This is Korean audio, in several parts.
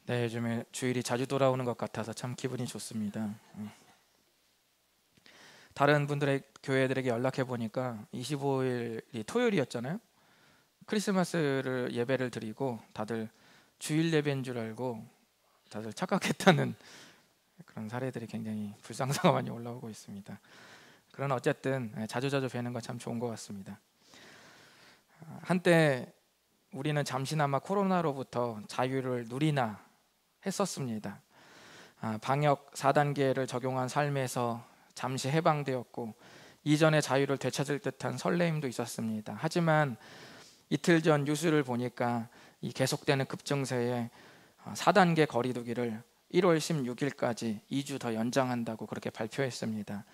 네, 요즘에 주일이 자주 돌아오는 것 같아서 참 기분이 좋습니다. 다른 분들의 교회들에게 연락해 보니까 25일이 토요일이었잖아요. 크리스마스를 예배를 드리고 다들 주일 예배인 줄 알고 다들 착각했다는 그런 사례들이 굉장히 불상사가 많이 올라오고 있습니다. 그러나 어쨌든 자주자주 뵈는 건 참 좋은 것 같습니다. 한때 우리는 잠시나마 코로나로부터 자유를 누리나 했었습니다. 방역 4단계를 적용한 삶에서 잠시 해방되었고 이전의 자유를 되찾을 듯한 설레임도 있었습니다. 하지만 이틀 전 뉴스를 보니까 이 계속되는 급증세에 4단계 거리두기를 1월 16일까지 2주 더 연장한다고 그렇게 발표했습니다.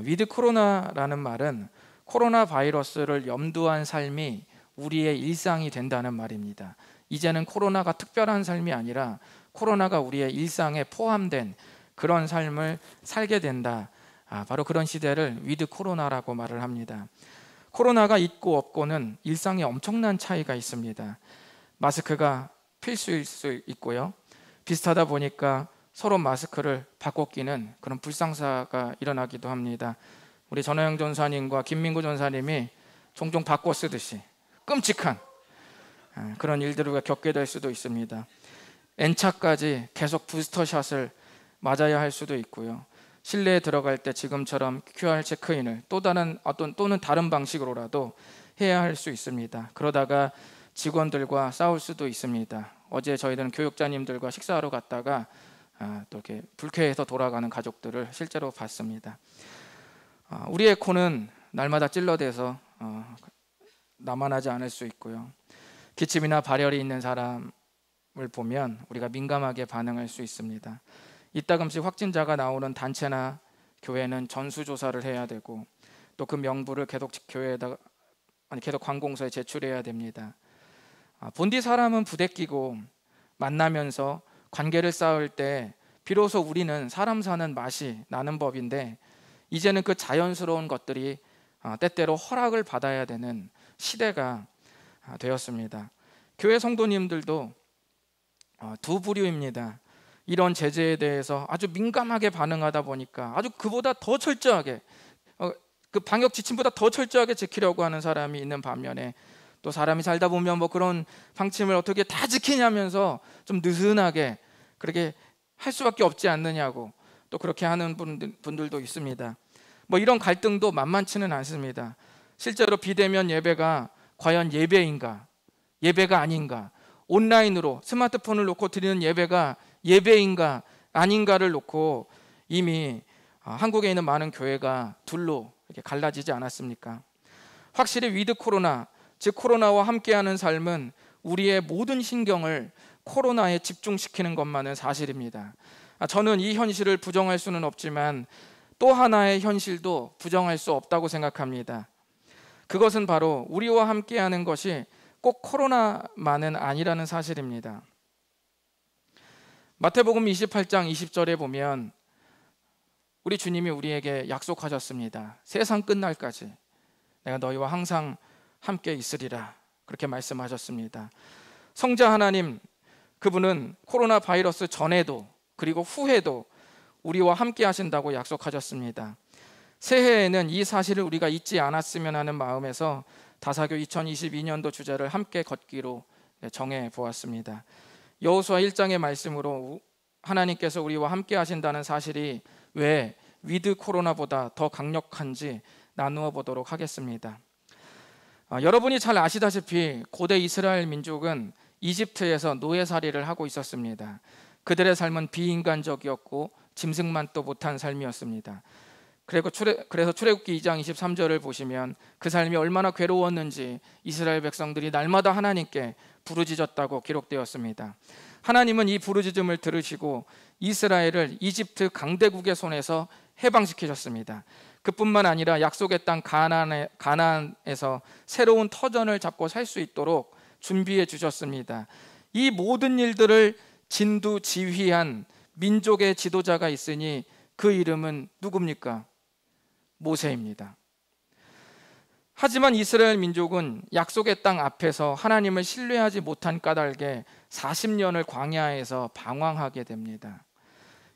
위드 코로나라는 말은 코로나 바이러스를 염두한 삶이 우리의 일상이 된다는 말입니다. 이제는 코로나가 특별한 삶이 아니라 코로나가 우리의 일상에 포함된 그런 삶을 살게 된다. 바로 그런 시대를 위드 코로나라고 말을 합니다. 코로나가 있고 없고는 일상에 엄청난 차이가 있습니다. 마스크가 필수일 수 있고요. 비슷하다 보니까 서로 마스크를 바꿔 끼는 그런 불상사가 일어나기도 합니다. 우리 전호영 전사님과 김민구 전사님이 종종 바꿔 쓰듯이 끔찍한 그런 일들을 겪게 될 수도 있습니다. N차까지 계속 부스터샷을 맞아야 할 수도 있고요. 실내에 들어갈 때 지금처럼 QR 체크인을 또는 다른 방식으로라도 해야 할 수 있습니다. 그러다가 직원들과 싸울 수도 있습니다. 어제 저희들은 교육자님들과 식사하러 갔다가 또 이렇게 불쾌해서 돌아가는 가족들을 실제로 봤습니다. 우리의 코는 날마다 찔러대서 나만하지 않을 수 있고요. 기침이나 발열이 있는 사람을 보면 우리가 민감하게 반응할 수 있습니다. 이따금씩 확진자가 나오는 단체나 교회는 전수조사를 해야 되고 또 그 명부를 계속 관공서에 제출해야 됩니다. 본디 사람은 부대끼고 만나면서 관계를 쌓을 때 비로소 우리는 사람 사는 맛이 나는 법인데 이제는 그 자연스러운 것들이 때때로 허락을 받아야 되는 시대가 되었습니다. 교회 성도님들도 두 부류입니다. 이런 제재에 대해서 아주 민감하게 반응하다 보니까 아주 그보다 더 철저하게 그 방역 지침보다 더 철저하게 지키려고 하는 사람이 있는 반면에 또 사람이 살다 보면 뭐 그런 방침을 어떻게 다 지키냐면서 좀 느슨하게 그렇게 할 수밖에 없지 않느냐고 또 그렇게 하는 분들도 있습니다. 뭐 이런 갈등도 만만치는 않습니다. 실제로 비대면 예배가 과연 예배인가 예배가 아닌가, 온라인으로 스마트폰을 놓고 드리는 예배가 예배인가 아닌가를 놓고 이미 한국에 있는 많은 교회가 둘로 이렇게 갈라지지 않았습니까? 확실히 위드 코로나, 즉 코로나와 함께하는 삶은 우리의 모든 신경을 코로나에 집중시키는 것만은 사실입니다. 저는 이 현실을 부정할 수는 없지만 또 하나의 현실도 부정할 수 없다고 생각합니다. 그것은 바로 우리와 함께하는 것이 꼭 코로나만은 아니라는 사실입니다. 마태복음 28장 20절에 보면 우리 주님이 우리에게 약속하셨습니다. 세상 끝날까지 내가 너희와 항상 함께 있으리라 그렇게 말씀하셨습니다. 성자 하나님, 그분은 코로나 바이러스 전에도 그리고 후에도 우리와 함께 하신다고 약속하셨습니다. 새해에는 이 사실을 우리가 잊지 않았으면 하는 마음에서 다사교 2022년도 주제를 함께 걷기로 정해 보았습니다. 여호수아 1장의 말씀으로 하나님께서 우리와 함께 하신다는 사실이 왜 위드 코로나보다 더 강력한지 나누어 보도록 하겠습니다. 여러분이 잘 아시다시피 고대 이스라엘 민족은 이집트에서 노예살이를 하고 있었습니다. 그들의 삶은 비인간적이었고 짐승만도 못한 삶이었습니다. 그래서 출애굽기 2장 23절을 보시면 그 삶이 얼마나 괴로웠는지 이스라엘 백성들이 날마다 하나님께 부르짖었다고 기록되었습니다. 하나님은 이 부르짖음을 들으시고 이스라엘을 이집트 강대국의 손에서 해방시키셨습니다. 그뿐만 아니라 약속의 땅 가나안에서 새로운 터전을 잡고 살 수 있도록 준비해 주셨습니다. 이 모든 일들을 진두지휘한 민족의 지도자가 있으니 그 이름은 누굽니까? 모세입니다. 하지만 이스라엘 민족은 약속의 땅 앞에서 하나님을 신뢰하지 못한 까닭에 40년을 광야에서 방황하게 됩니다.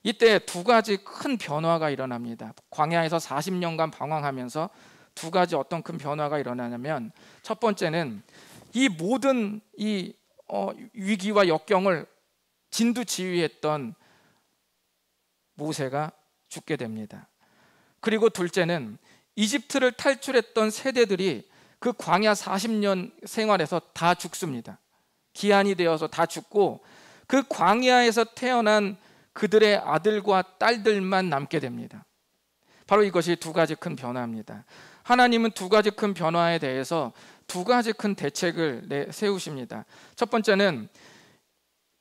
이때 두 가지 큰 변화가 일어납니다. 광야에서 40년간 방황하면서 두 가지 어떤 큰 변화가 일어나냐면, 첫 번째는 이 모든 위기와 역경을 진두지휘했던 모세가 죽게 됩니다. 그리고 둘째는 이집트를 탈출했던 세대들이 그 광야 40년 생활에서 다 죽습니다. 기한이 되어서 다 죽고 그 광야에서 태어난 그들의 아들과 딸들만 남게 됩니다. 바로 이것이 두 가지 큰 변화입니다. 하나님은 두 가지 큰 변화에 대해서 두 가지 큰 대책을 세우십니다. 첫 번째는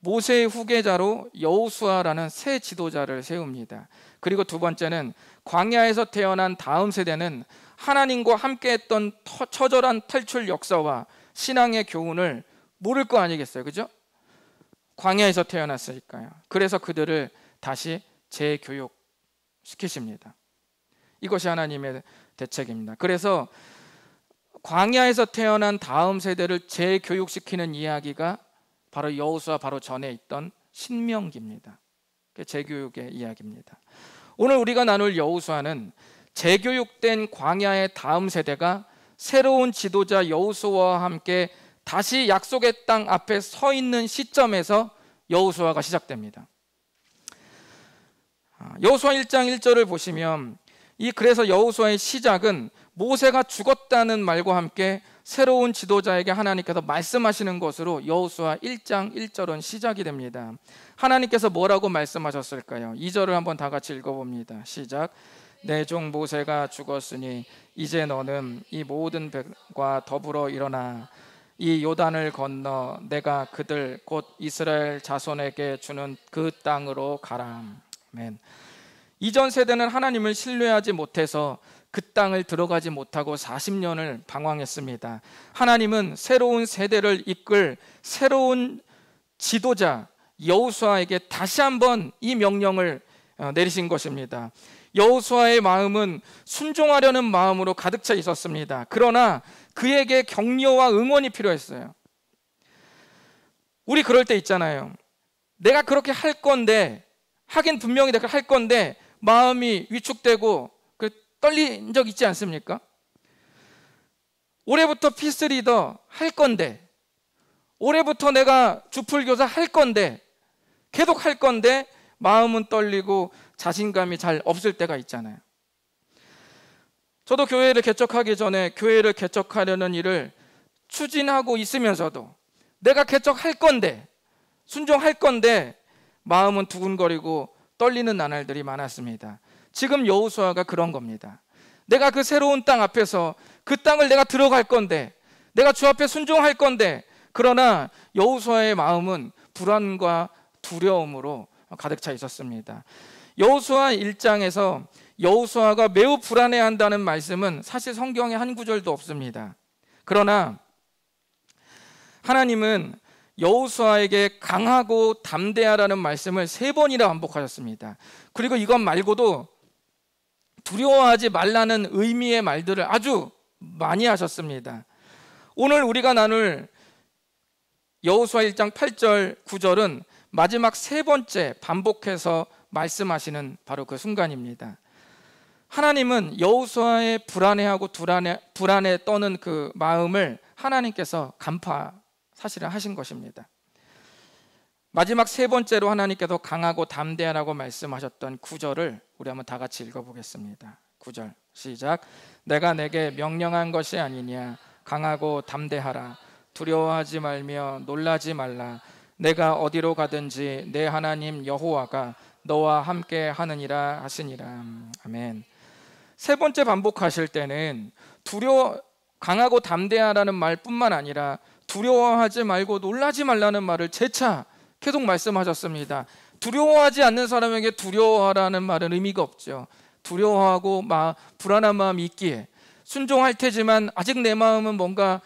모세의 후계자로 여호수아라는 새 지도자를 세웁니다. 그리고 두 번째는 광야에서 태어난 다음 세대는 하나님과 함께했던 처절한 탈출 역사와 신앙의 교훈을 모를 거 아니겠어요, 그죠? 광야에서 태어났으니까요. 그래서 그들을 다시 재교육시키십니다. 이것이 하나님의 대책입니다. 그래서 광야에서 태어난 다음 세대를 재교육시키는 이야기가 바로 여호수아 바로 전에 있던 신명기입니다. 재교육의 이야기입니다. 오늘 우리가 나눌 여호수아는 재교육된 광야의 다음 세대가 새로운 지도자 여호수아와 함께 다시 약속의 땅 앞에 서 있는 시점에서 여호수아가 시작됩니다. 여호수아 1장 1절을 보시면 그래서 여호수아의 시작은 모세가 죽었다는 말과 함께 새로운 지도자에게 하나님께서 말씀하시는 것으로 여호수아 1장 1절은 시작이 됩니다. 하나님께서 뭐라고 말씀하셨을까요? 2절을 한번 다 같이 읽어봅니다. 시작. 내 종 모세가 죽었으니 이제 너는 이 모든 백과 더불어 일어나 이 요단을 건너 내가 그들 곧 이스라엘 자손에게 주는 그 땅으로 가라. 아멘. 이전 세대는 하나님을 신뢰하지 못해서 그 땅을 들어가지 못하고 40년을 방황했습니다. 하나님은 새로운 세대를 이끌 새로운 지도자 여호수아에게 다시 한번 이 명령을 내리신 것입니다. 여호수아의 마음은 순종하려는 마음으로 가득 차 있었습니다. 그러나 그에게 격려와 응원이 필요했어요. 우리 그럴 때 있잖아요. 내가 그렇게 할 건데, 하긴 분명히 내가 할 건데 마음이 위축되고 떨린 적 있지 않습니까? 올해부터 피스리더 할 건데, 올해부터 내가 주풀교사 할 건데, 계속 할 건데 마음은 떨리고 자신감이 잘 없을 때가 있잖아요. 저도 교회를 개척하기 전에 교회를 개척하려는 일을 추진하고 있으면서도 내가 개척할 건데, 순종할 건데 마음은 두근거리고 떨리는 나날들이 많았습니다. 지금 여호수아가 그런 겁니다. 내가 그 새로운 땅 앞에서 그 땅을 내가 들어갈 건데, 내가 주 앞에 순종할 건데, 그러나 여호수아의 마음은 불안과 두려움으로 가득 차 있었습니다. 여호수아 1장에서 여호수아가 매우 불안해한다는 말씀은 사실 성경에 한 구절도 없습니다. 그러나 하나님은 여호수아에게 강하고 담대하라는 말씀을 3번이나 반복하셨습니다. 그리고 이것 말고도 두려워하지 말라는 의미의 말들을 아주 많이 하셨습니다. 오늘 우리가 나눌 여호수아 1장 8절 9절은 마지막 3번째 반복해서 말씀하시는 바로 그 순간입니다. 하나님은 여호수아의 불안해하고 불안에 떠는 그 마음을 하나님께서 사실은 하신 것입니다. 마지막 3번째로 하나님께서 강하고 담대하라고 말씀하셨던 9절을 우리 한번 다 같이 읽어보겠습니다. 9절 시작. 내가 내게 명령한 것이 아니냐. 강하고 담대하라. 두려워하지 말며 놀라지 말라. 내가 어디로 가든지 내 하나님 여호와가 너와 함께 하느니라 하시니라. 아멘. 3번째 반복하실 때는 강하고 담대하라는 말뿐만 아니라 두려워하지 말고 놀라지 말라는 말을 재차 계속 말씀하셨습니다. 두려워하지 않는 사람에게 두려워하라는 말은 의미가 없죠. 두려워하고 불안한 마음이 있기에 순종할 테지만 아직 내 마음은 뭔가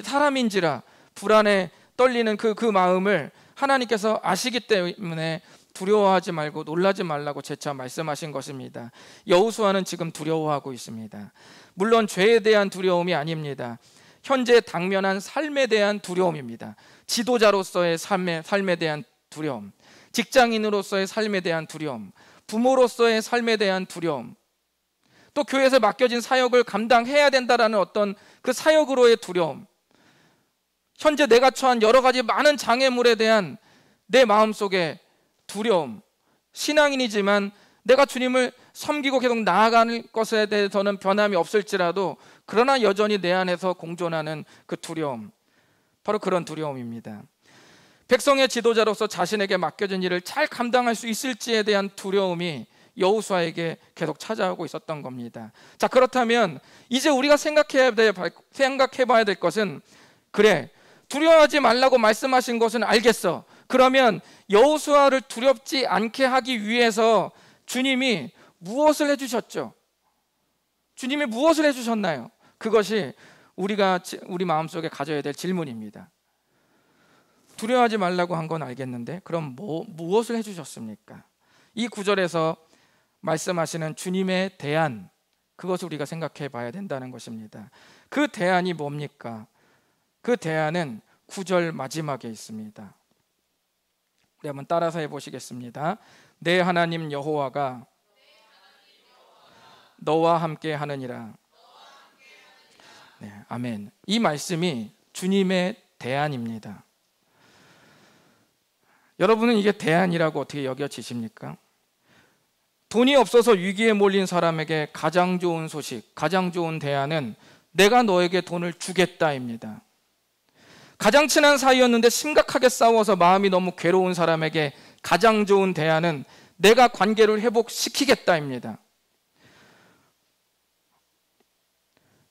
사람인지라 불안에 떨리는 그 마음을 하나님께서 아시기 때문에 두려워하지 말고 놀라지 말라고 재차 말씀하신 것입니다. 여호수아는 지금 두려워하고 있습니다. 물론 죄에 대한 두려움이 아닙니다. 현재 당면한 삶에 대한 두려움입니다. 지도자로서의 삶에 대한 두려움, 직장인으로서의 삶에 대한 두려움, 부모로서의 삶에 대한 두려움, 또 교회에서 맡겨진 사역을 감당해야 된다라는 어떤 그 사역으로의 두려움, 현재 내가 처한 여러 가지 많은 장애물에 대한 내 마음속의 두려움, 신앙인이지만 내가 주님을 섬기고 계속 나아가는 것에 대해서는 변함이 없을지라도 그러나 여전히 내 안에서 공존하는 그 두려움, 바로 그런 두려움입니다. 백성의 지도자로서 자신에게 맡겨진 일을 잘 감당할 수 있을지에 대한 두려움이 여호수아에게 계속 찾아오고 있었던 겁니다. 자, 그렇다면 이제 우리가 생각해 봐야 될 것은, 그래, 두려워하지 말라고 말씀하신 것은 알겠어. 그러면 여호수아를 두렵지 않게 하기 위해서 주님이 무엇을 해주셨죠? 주님이 무엇을 해주셨나요? 그것이 우리 마음속에 가져야 될 질문입니다. 두려워하지 말라고 한 건 알겠는데 그럼 무엇을 해주셨습니까? 이 구절에서 말씀하시는 주님의 대안, 그것을 우리가 생각해 봐야 된다는 것입니다. 그 대안이 뭡니까? 그 대안은 9절 마지막에 있습니다. 우리 한번 따라서 해보시겠습니다. 내 하나님 여호와가 너와 함께 하느니라. 네, 아멘. 이 말씀이 주님의 대안입니다. 여러분은 이게 대안이라고 어떻게 여겨지십니까? 돈이 없어서 위기에 몰린 사람에게 가장 좋은 소식, 가장 좋은 대안은 내가 너에게 돈을 주겠다입니다. 가장 친한 사이였는데 심각하게 싸워서 마음이 너무 괴로운 사람에게 가장 좋은 대안은 내가 관계를 회복시키겠다입니다.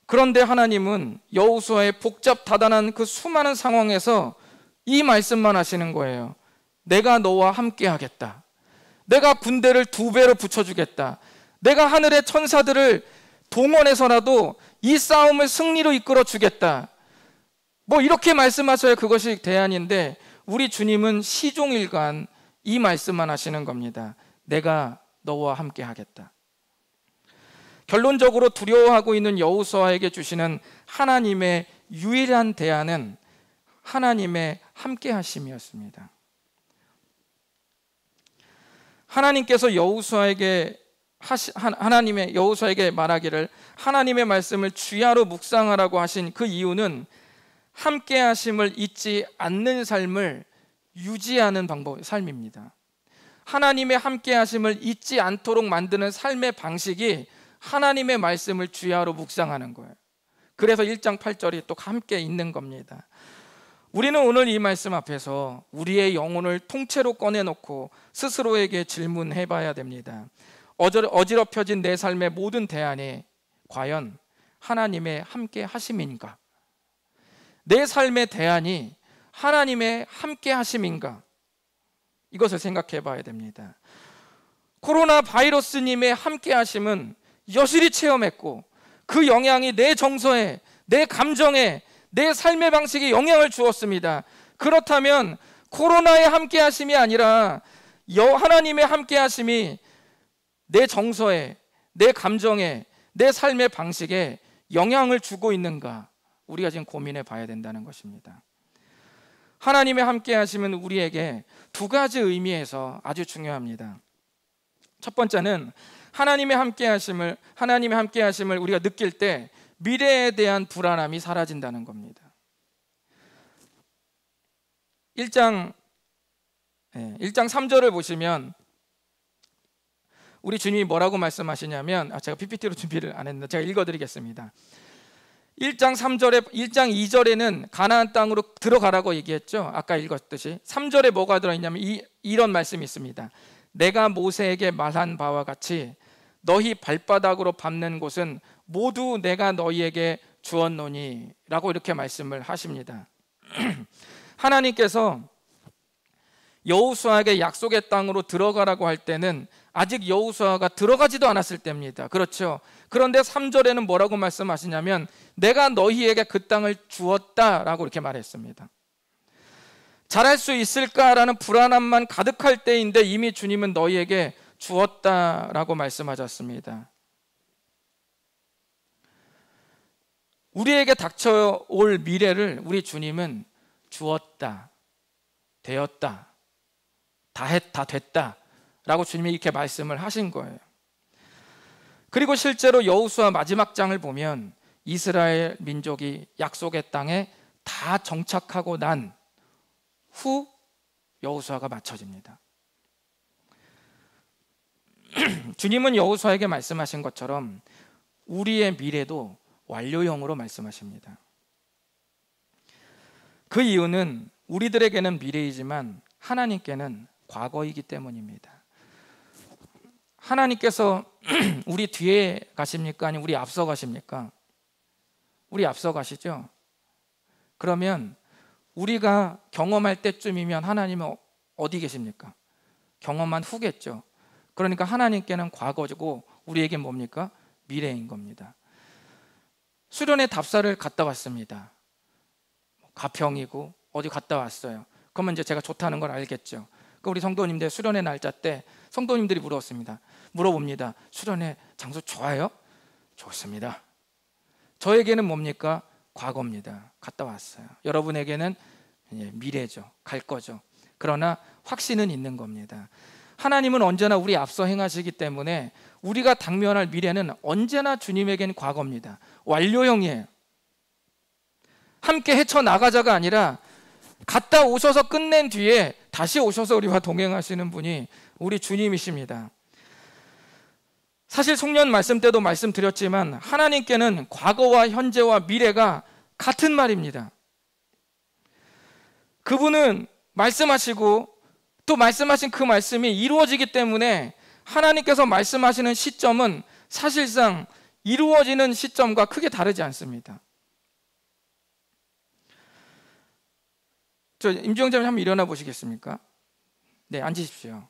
그런데 하나님은 여호수아의 복잡다단한 그 수많은 상황에서 이 말씀만 하시는 거예요. 내가 너와 함께 하겠다. 내가 군대를 2배로 붙여주겠다. 내가 하늘의 천사들을 동원해서라도 이 싸움을 승리로 이끌어 주겠다. 뭐 이렇게 말씀하셔야 그것이 대안인데 우리 주님은 시종일관 이 말씀만 하시는 겁니다. 내가 너와 함께 하겠다. 결론적으로 두려워하고 있는 여호수아에게 주시는 하나님의 유일한 대안은 하나님의 함께 하심이었습니다. 하나님께서 여호수아에게 말하기를 하나님의 말씀을 주야로 묵상하라고 하신 그 이유는 함께 하심을 잊지 않는 삶을 유지하는 삶입니다. 하나님의 함께 하심을 잊지 않도록 만드는 삶의 방식이 하나님의 말씀을 주야로 묵상하는 거예요. 그래서 1장 8절이 또 함께 있는 겁니다. 우리는 오늘 이 말씀 앞에서 우리의 영혼을 통째로 꺼내놓고 스스로에게 질문해 봐야 됩니다. 어지럽혀진 내 삶의 모든 대안이 과연 하나님의 함께 하심인가? 내 삶의 대안이 하나님의 함께 하심인가? 이것을 생각해 봐야 됩니다. 코로나 바이러스님의 함께 하심은 여실히 체험했고 그 영향이 내 정서에, 내 감정에, 내 삶의 방식에 영향을 주었습니다. 그렇다면 코로나의 함께 하심이 아니라 하나님의 함께 하심이 내 정서에, 내 감정에, 내 삶의 방식에 영향을 주고 있는가? 우리가 지금 고민해 봐야 된다는 것입니다. 하나님의 함께 하심은 우리에게 2가지 의미에서 아주 중요합니다. 첫 번째는 하나님의 함께 하심을 우리가 느낄 때 미래에 대한 불안함이 사라진다는 겁니다. 1장 3절을 보시면 우리 주님이 뭐라고 말씀하시냐면 제가 PPT로 준비를 안 했는데 제가 읽어드리겠습니다. 1장 2절에는 가나안 땅으로 들어가라고 얘기했죠. 아까 읽었듯이 3절에 뭐가 들어있냐면 이런 말씀이 있습니다. 내가 모세에게 말한 바와 같이 너희 발바닥으로 밟는 곳은 모두 내가 너희에게 주었노니 라고 이렇게 말씀을 하십니다. 하나님께서 여호수아에게 약속의 땅으로 들어가라고 할 때는 아직 여호수아가 들어가지도 않았을 때입니다. 그렇죠? 그런데 3절에는 뭐라고 말씀하시냐면 내가 너희에게 그 땅을 주었다라고 이렇게 말했습니다. 잘할 수 있을까라는 불안함만 가득할 때인데 이미 주님은 너희에게 주었다라고 말씀하셨습니다. 우리에게 닥쳐올 미래를 우리 주님은 주었다, 되었다, 다 됐다 라고 주님이 이렇게 말씀을 하신 거예요. 그리고 실제로 여호수아 마지막 장을 보면 이스라엘 민족이 약속의 땅에 다 정착하고 난 후 여호수아가 마쳐집니다. 주님은 여호수아에게 말씀하신 것처럼 우리의 미래도 완료형으로 말씀하십니다. 그 이유는 우리들에게는 미래이지만 하나님께는 과거이기 때문입니다. 하나님께서 우리 뒤에 가십니까? 아니면 우리 앞서 가십니까? 우리 앞서 가시죠? 그러면 우리가 경험할 때쯤이면 하나님은 어디 계십니까? 경험한 후겠죠. 그러니까 하나님께는 과거고 우리에게 뭡니까? 미래인 겁니다. 수련회 답사를 갔다 왔습니다. 가평이고 어디 갔다 왔어요. 그러면 이제 제가 좋다는 걸 알겠죠. 그 우리 성도님들 수련회 날짜 때 성도님들이 물어봅니다. 수련회 장소 좋아요? 좋습니다. 저에게는 뭡니까? 과거입니다. 갔다 왔어요. 여러분에게는 미래죠. 갈 거죠. 그러나 확신은 있는 겁니다. 하나님은 언제나 우리 앞서 행하시기 때문에 우리가 당면할 미래는 언제나 주님에겐 과거입니다. 완료형이에요. 함께 헤쳐나가자가 아니라 갔다 오셔서 끝낸 뒤에 다시 오셔서 우리와 동행하시는 분이 우리 주님이십니다. 사실 송년 말씀 때도 말씀드렸지만 하나님께는 과거와 현재와 미래가 같은 말입니다. 그분은 말씀하시고 또 말씀하신 그 말씀이 이루어지기 때문에 하나님께서 말씀하시는 시점은 사실상 이루어지는 시점과 크게 다르지 않습니다. 저 임지영자님 한번 일어나 보시겠습니까? 네, 앉으십시오.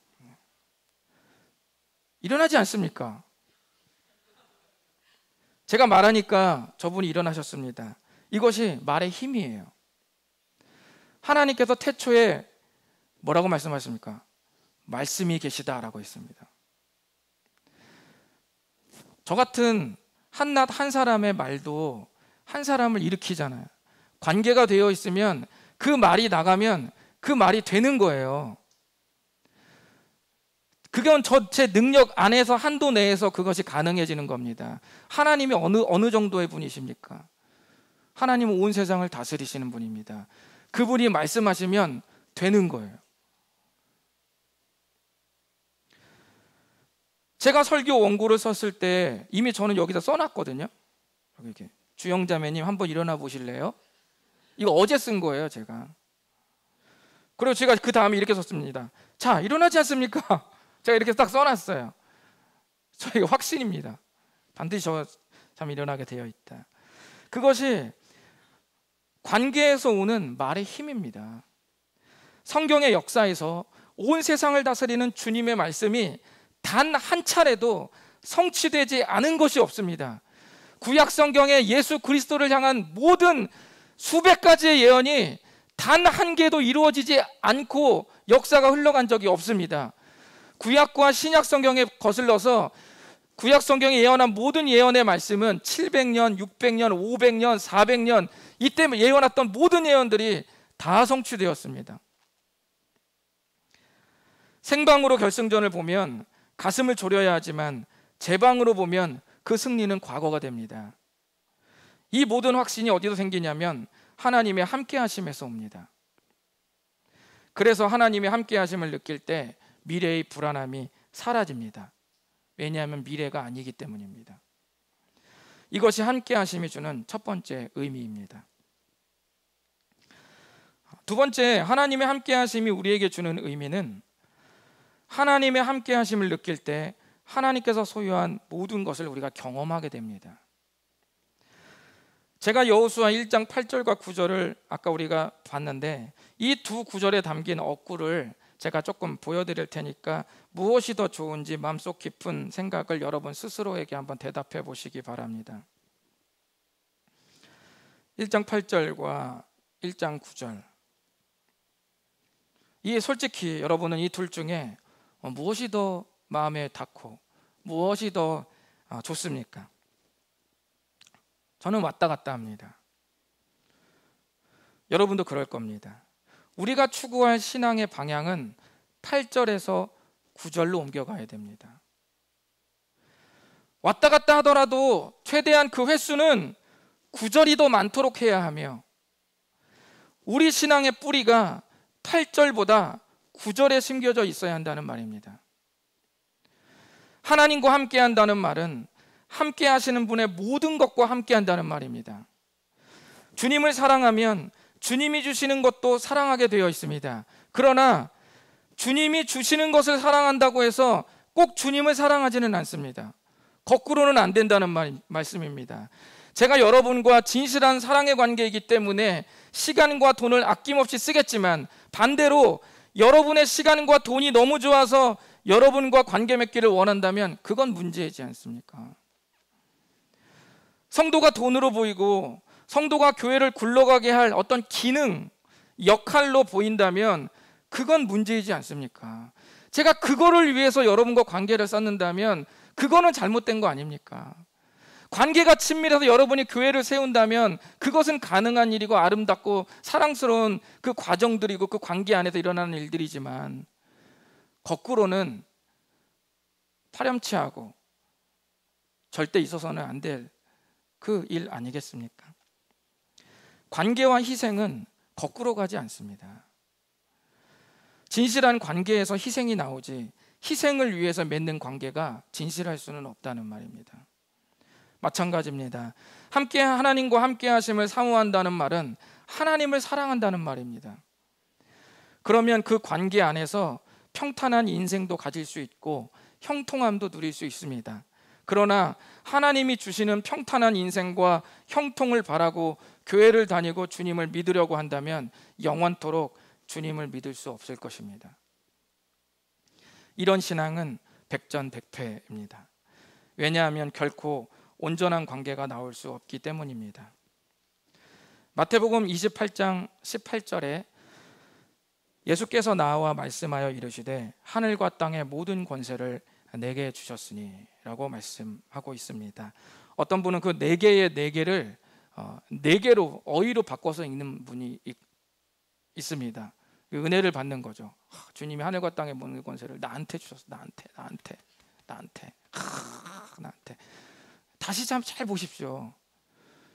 일어나지 않습니까? 제가 말하니까 저분이 일어나셨습니다. 이것이 말의 힘이에요. 하나님께서 태초에 뭐라고 말씀하십니까? 말씀이 계시다라고 했습니다. 저 같은 한낱 한 사람의 말도 한 사람을 일으키잖아요. 관계가 되어 있으면 그 말이 나가면 그 말이 되는 거예요. 그건 제 능력 안에서 한도 내에서 그것이 가능해지는 겁니다. 하나님이 어느 정도의 분이십니까? 하나님은 온 세상을 다스리시는 분입니다. 그분이 말씀하시면 되는 거예요. 제가 설교 원고를 썼을 때 이미 저는 여기다 써놨거든요. 이렇게 주영자매님 한번 일어나 보실래요? 이거 어제 쓴 거예요, 제가. 그리고 제가 그 다음에 이렇게 썼습니다. 자, 일어나지 않습니까? 제가 이렇게 딱 써놨어요. 저희 확신입니다. 반드시 저 참 일어나게 되어 있다. 그것이 관계에서 오는 말의 힘입니다. 성경의 역사에서 온 세상을 다스리는 주님의 말씀이 단 한 차례도 성취되지 않은 것이 없습니다. 구약 성경에 예수 그리스도를 향한 모든 수백 가지의 예언이 단 한 개도 이루어지지 않고 역사가 흘러간 적이 없습니다. 구약과 신약 성경에 거슬러서 구약 성경에 예언한 모든 예언의 말씀은 700년, 600년, 500년, 400년 이때 예언했던 모든 예언들이 다 성취되었습니다. 생방으로 결승전을 보면 가슴을 졸여야 하지만 제방으로 보면 그 승리는 과거가 됩니다. 이 모든 확신이 어디서 생기냐면 하나님의 함께 하심에서 옵니다. 그래서 하나님의 함께 하심을 느낄 때 미래의 불안함이 사라집니다. 왜냐하면 미래가 아니기 때문입니다. 이것이 함께 하심이 주는 첫 번째 의미입니다. 두 번째, 하나님의 함께 하심이 우리에게 주는 의미는 하나님의 함께 하심을 느낄 때 하나님께서 소유한 모든 것을 우리가 경험하게 됩니다. 제가 여호수아 1장 8절과 9절을 아까 우리가 봤는데 이 두 구절에 담긴 어구를 제가 조금 보여드릴 테니까 무엇이 더 좋은지 마음속 깊은 생각을 여러분 스스로에게 한번 대답해 보시기 바랍니다. 1장 8절과 1장 9절. 이 솔직히 여러분은 이 둘 중에 무엇이 더 마음에 닿고 무엇이 더 좋습니까? 저는 왔다 갔다 합니다. 여러분도 그럴 겁니다. 우리가 추구할 신앙의 방향은 8절에서 9절로 옮겨가야 됩니다. 왔다 갔다 하더라도 최대한 그 횟수는 9절이 더 많도록 해야 하며, 우리 신앙의 뿌리가 8절보다 9절에 심겨져 있어야 한다는 말입니다. 하나님과 함께 한다는 말은 함께 하시는 분의 모든 것과 함께 한다는 말입니다. 주님을 사랑하면 주님이 주시는 것도 사랑하게 되어 있습니다. 그러나 주님이 주시는 것을 사랑한다고 해서 꼭 주님을 사랑하지는 않습니다. 거꾸로는 안 된다는 말씀입니다. 제가 여러분과 진실한 사랑의 관계이기 때문에 시간과 돈을 아낌없이 쓰겠지만, 반대로 여러분의 시간과 돈이 너무 좋아서 여러분과 관계 맺기를 원한다면 그건 문제이지 않습니까? 성도가 돈으로 보이고 성도가 교회를 굴러가게 할 어떤 기능, 역할로 보인다면 그건 문제이지 않습니까? 제가 그거를 위해서 여러분과 관계를 쌓는다면 그거는 잘못된 거 아닙니까? 관계가 친밀해서 여러분이 교회를 세운다면 그것은 가능한 일이고 아름답고 사랑스러운 그 과정들이고 그 관계 안에서 일어나는 일들이지만, 거꾸로는 파렴치하고 절대 있어서는 안 될 그 일 아니겠습니까? 관계와 희생은 거꾸로 가지 않습니다. 진실한 관계에서 희생이 나오지, 희생을 위해서 맺는 관계가 진실할 수는 없다는 말입니다. 마찬가지입니다. 함께 하나님과 함께 하심을 사모한다는 말은 하나님을 사랑한다는 말입니다. 그러면 그 관계 안에서 평탄한 인생도 가질 수 있고 형통함도 누릴 수 있습니다. 그러나 하나님이 주시는 평탄한 인생과 형통을 바라고 교회를 다니고 주님을 믿으려고 한다면 영원토록 주님을 믿을 수 없을 것입니다. 이런 신앙은 백전백패입니다. 왜냐하면 결코 온전한 관계가 나올 수 없기 때문입니다. 마태복음 28장 18절에 예수께서 나와 말씀하여 이르시되 하늘과 땅의 모든 권세를 내게 주셨으니 라고 말씀하고 있습니다. 어떤 분은 그 네 개의 네 개를 네 개로 어휘로 바꿔서 읽는 분이 있습니다. 그 은혜를 받는 거죠. 주님이 하늘과 땅의 모든 권세를 나한테 주셨어. 나한테. 다시 잘 보십시오.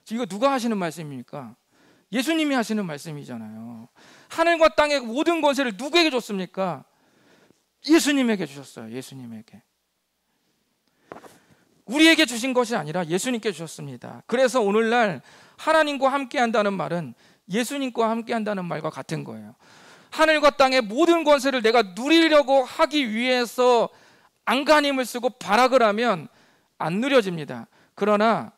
이거 누가 하시는 말씀입니까? 예수님이 하시는 말씀이잖아요. 하늘과 땅의 모든 권세를 누구에게 줬습니까? 예수님에게 주셨어요. 예수님에게. 우리에게 주신 것이 아니라 예수님께 주셨습니다. 그래서 오늘날 하나님과 함께 한다는 말은 예수님과 함께 한다는 말과 같은 거예요. 하늘과 땅의 모든 권세를 내가 누리려고 하기 위해서 안간힘을 쓰고 발악을 하면 안 누려집니다. 그러나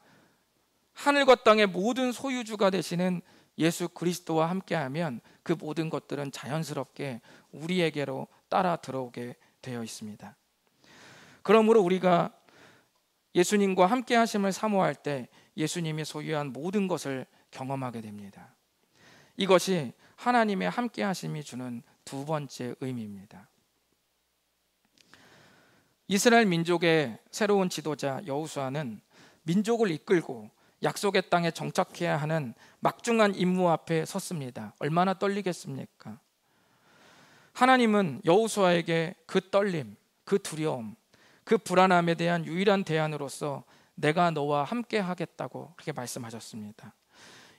하늘과 땅의 모든 소유주가 되시는 예수 그리스도와 함께하면 그 모든 것들은 자연스럽게 우리에게로 따라 들어오게 되어 있습니다. 그러므로 우리가 예수님과 함께 하심을 사모할 때 예수님이 소유한 모든 것을 경험하게 됩니다. 이것이 하나님의 함께 하심이 주는 두 번째 의미입니다. 이스라엘 민족의 새로운 지도자 여호수아는 민족을 이끌고 약속의 땅에 정착해야 하는 막중한 임무 앞에 섰습니다. 얼마나 떨리겠습니까? 하나님은 여호수아에게 그 떨림, 그 두려움, 그 불안함에 대한 유일한 대안으로서 내가 너와 함께 하겠다고 그렇게 말씀하셨습니다.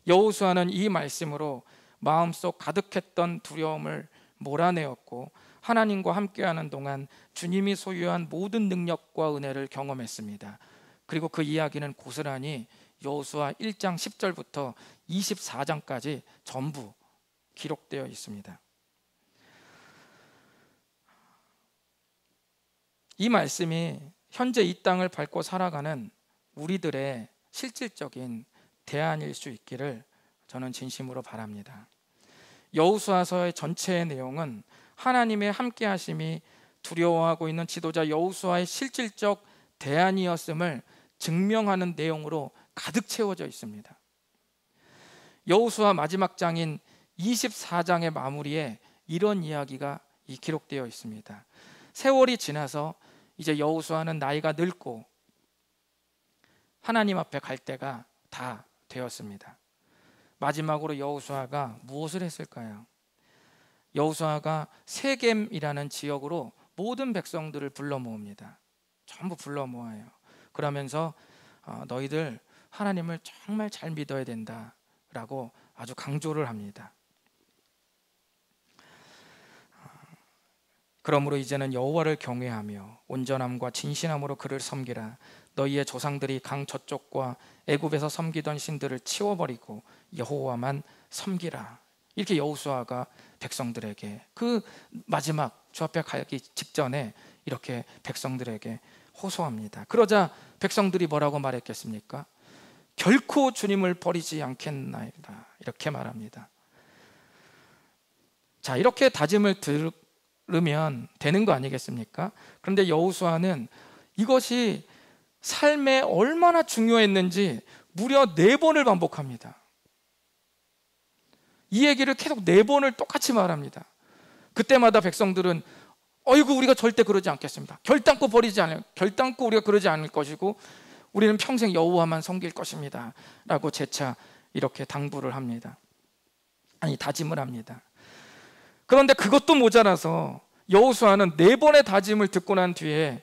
여호수아는 이 말씀으로 마음속 가득했던 두려움을 몰아내었고 하나님과 함께하는 동안 주님이 소유한 모든 능력과 은혜를 경험했습니다. 그리고 그 이야기는 고스란히 여호수아 1장 10절부터 24장까지 전부 기록되어 있습니다. 이 말씀이 현재 이 땅을 밟고 살아가는 우리들의 실질적인 대안일 수 있기를 저는 진심으로 바랍니다. 여호수아서의 전체의 내용은 하나님의 함께하심이 두려워하고 있는 지도자 여호수아의 실질적 대안이었음을 증명하는 내용으로 가득 채워져 있습니다. 여호수아 마지막 장인 24장의 마무리에 이런 이야기가 기록되어 있습니다. 세월이 지나서 이제 여호수아는 나이가 늙고 하나님 앞에 갈 때가 다 되었습니다. 마지막으로 여호수아가 무엇을 했을까요? 여호수아가 세겜이라는 지역으로 모든 백성들을 불러 모읍니다. 전부 불러 모아요. 그러면서 너희들 하나님을 정말 잘 믿어야 된다라고 아주 강조를 합니다. 그러므로 이제는 여호와를 경외하며 온전함과 진실함으로 그를 섬기라. 너희의 조상들이 강 저쪽과 애굽에서 섬기던 신들을 치워버리고 여호와만 섬기라. 이렇게 여호수아가 백성들에게 그 마지막 주 앞에 가기 직전에 이렇게 백성들에게 호소합니다. 그러자 백성들이 뭐라고 말했겠습니까? 결코 주님을 버리지 않겠나이다, 이렇게 말합니다. 자, 이렇게 다짐을 들으면 되는 거 아니겠습니까? 그런데 여호수아는 이것이 삶에 얼마나 중요했는지 무려 4번을 반복합니다. 이 얘기를 계속 4번을 똑같이 말합니다. 그때마다 백성들은 어이구, 우리가 절대 그러지 않겠습니다. 결단코 결단코 우리가 그러지 않을 것이고 우리는 평생 여호와만 섬길 것입니다 라고 재차 이렇게 당부를 합니다. 다짐을 합니다. 그런데 그것도 모자라서 여호수아는 4번의 다짐을 듣고 난 뒤에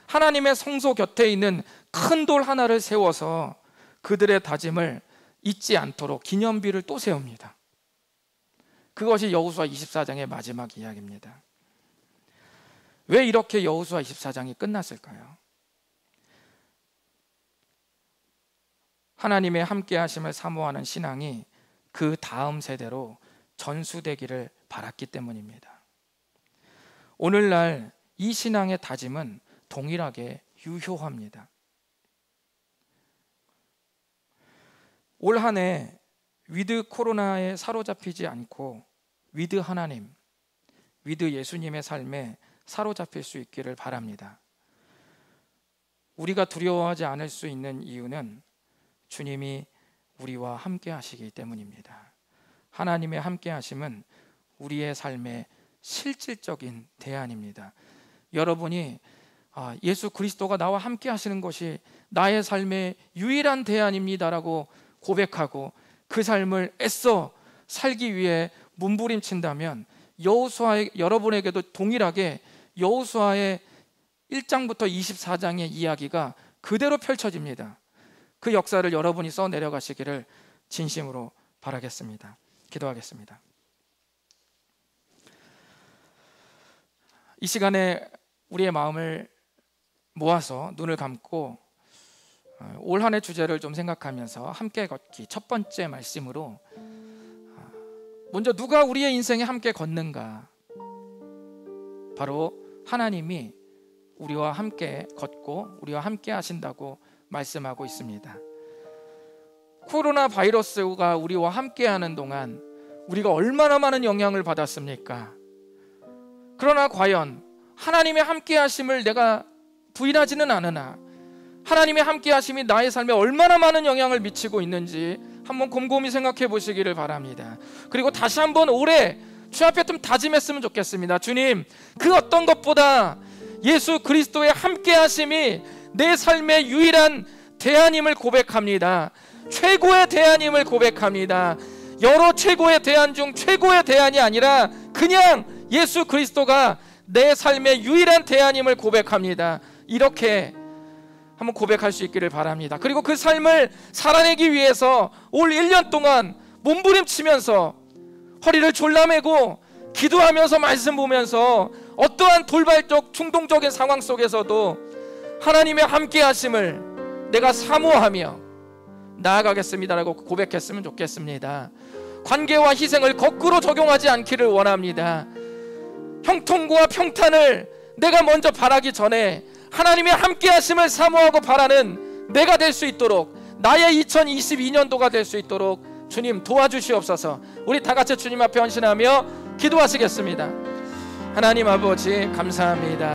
하나님의 성소 곁에 있는 큰 돌 하나를 세워서 그들의 다짐을 잊지 않도록 기념비를 또 세웁니다. 그것이 여호수아 24장의 마지막 이야기입니다. 왜 이렇게 여호수아 24장이 끝났을까요? 하나님의 함께 하심을 사모하는 신앙이 그 다음 세대로 전수되기를 바랐기 때문입니다. 오늘날 이 신앙의 다짐은 동일하게 유효합니다. 올 한 해 위드 코로나에 사로잡히지 않고 위드 하나님, 위드 예수님의 삶에 사로잡힐 수 있기를 바랍니다. 우리가 두려워하지 않을 수 있는 이유는 주님이 우리와 함께 하시기 때문입니다. 하나님의 함께 하심은 우리의 삶의 실질적인 대안입니다. 여러분이 예수 그리스도가 나와 함께 하시는 것이 나의 삶의 유일한 대안입니다라고 고백하고 그 삶을 애써 살기 위해 몸부림친다면 여러분에게도 동일하게 여호수아의 1장부터 24장의 이야기가 그대로 펼쳐집니다. 그 역사를 여러분이 써내려가시기를 진심으로 바라겠습니다. 기도하겠습니다. 이 시간에 우리의 마음을 모아서 눈을 감고 올 한 해 주제를 좀 생각하면서 함께 걷기 첫 번째 말씀으로 먼저 누가 우리의 인생에 함께 걷는가? 바로 하나님이 우리와 함께 걷고 우리와 함께 하신다고 말씀하고 있습니다. 코로나 바이러스가 우리와 함께 하는 동안 우리가 얼마나 많은 영향을 받았습니까? 그러나 과연 하나님의 함께 하심을 내가 부인하지는 않으나 하나님의 함께 하심이 나의 삶에 얼마나 많은 영향을 미치고 있는지 한번 곰곰이 생각해 보시기를 바랍니다. 그리고 다시 한번 올해 주 앞에 좀 다짐했으면 좋겠습니다. 주님, 그 어떤 것보다 예수 그리스도의 함께 하심이 내 삶의 유일한 대안임을 고백합니다. 최고의 대안임을 고백합니다. 여러 최고의 대안 중 최고의 대안이 아니라 그냥 예수 그리스도가 내 삶의 유일한 대안임을 고백합니다. 이렇게 한번 고백할 수 있기를 바랍니다. 그리고 그 삶을 살아내기 위해서 올 1년 동안 몸부림치면서 허리를 졸라매고 기도하면서 말씀 보면서 어떠한 돌발적 충동적인 상황 속에서도 하나님의 함께 하심을 내가 사모하며 나아가겠습니다라고 고백했으면 좋겠습니다. 관계와 희생을 거꾸로 적용하지 않기를 원합니다. 형통과 평탄을 내가 먼저 바라기 전에 하나님의 함께 하심을 사모하고 바라는 내가 될 수 있도록, 나의 2022년도가 될 수 있도록 주님 도와주시옵소서. 우리 다 같이 주님 앞에 헌신하며 기도하시겠습니다. 하나님 아버지 감사합니다.